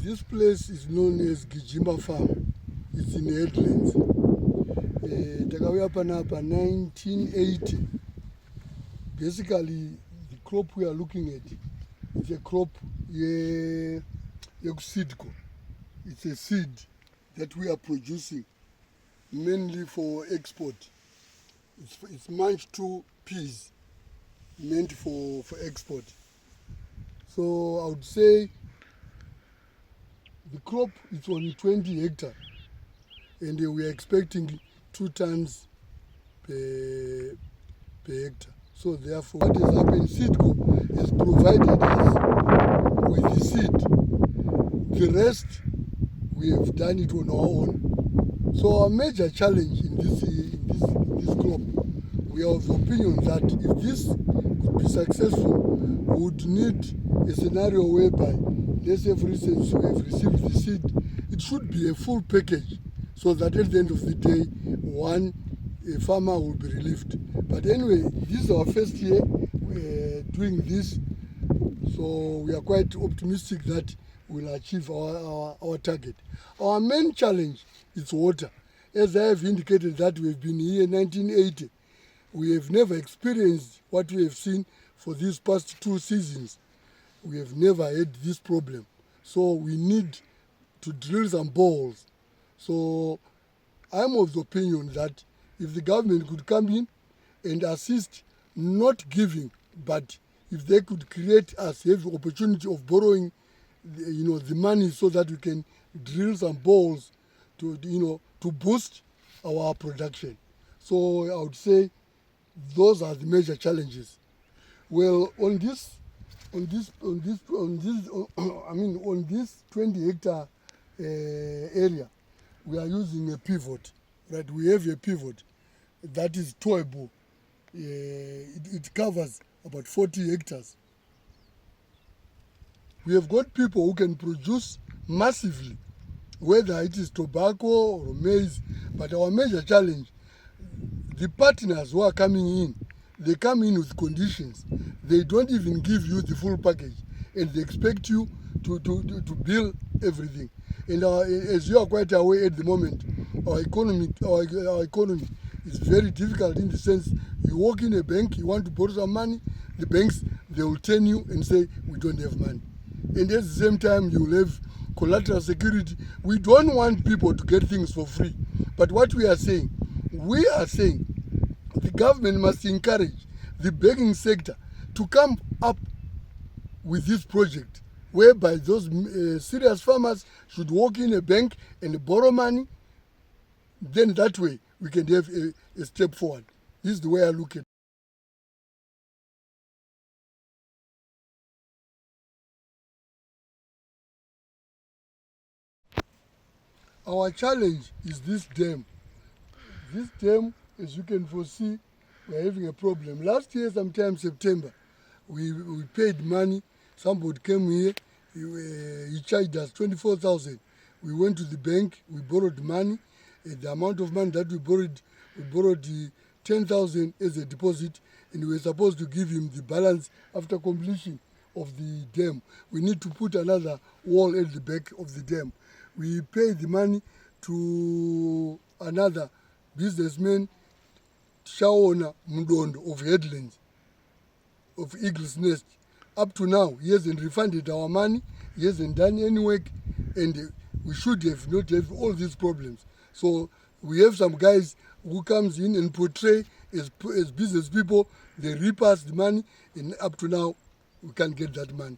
This place is known as Gijima Farm. It's in Headlands. Takauya panapa 1980. Basically, the crop we are looking at is a crop seedco. It's a seed that we are producing mainly for export. It's Munch 2 peas meant for export. So I would say the crop is only 20 hectares and we are expecting 2 tons per hectare. So therefore what has happened, seedco has provided us with the seed. The rest we have done it on our own. So our major challenge in this crop, we are of the opinion that if this could be successful, we would need a scenario whereby, let's say for instance we have received the seed, it should be a full package so that at the end of the day, a farmer will be relieved. But anyway, this is our first year doing this, so we are quite optimistic that we'll achieve our target. Our main challenge is water. As I have indicated that we've been here in 1980, we have never experienced what we have seen for these past 2 seasons. We have never had this problem. So we need to drill some boreholes. So I'm of the opinion that if the government could come in and assist, not giving, but if they could create us have the opportunity of borrowing the money so that we can drill some boreholes to boost our production. So I would say those are the major challenges. Well, on this 20 hectare area, we are using a pivot. Right, we have a pivot that is towable. It covers about 40 hectares. We have got people who can produce massively, whether it is tobacco or maize. But our major challenge, the partners who are coming in, they come in with conditions. They don't even give you the full package, and they expect you to bill everything. And as you are quite aware at the moment, our economy is very difficult in the sense you walk in a bank, you want to borrow some money, the banks, they will turn you and say, we don't have money. And at the same time, you will have collateral security. We don't want people to get things for free. But what we are saying the government must encourage the banking sector to come up with this project whereby those serious farmers should walk in a bank and borrow money. Then that way we can have a step forward. This is the way I look at it. Our challenge is this dam. This dam, as you can foresee, we're having a problem. Last year, sometime September, we paid money. Somebody came here, he charged us 24,000. We went to the bank, we borrowed money. The amount of money that we borrowed 10,000 as a deposit, and we were supposed to give him the balance after completion of the dam. We need to put another wall at the back of the dam. We paid the money to another businessman, Shaona Mdondo of Headlands, of Eagle's Nest. Up to now, he hasn't refunded our money, he hasn't done any work, and we should have not have all these problems. So we have some guys who comes in and portray as business people, they reap us the money, and up to now, we can't get that money.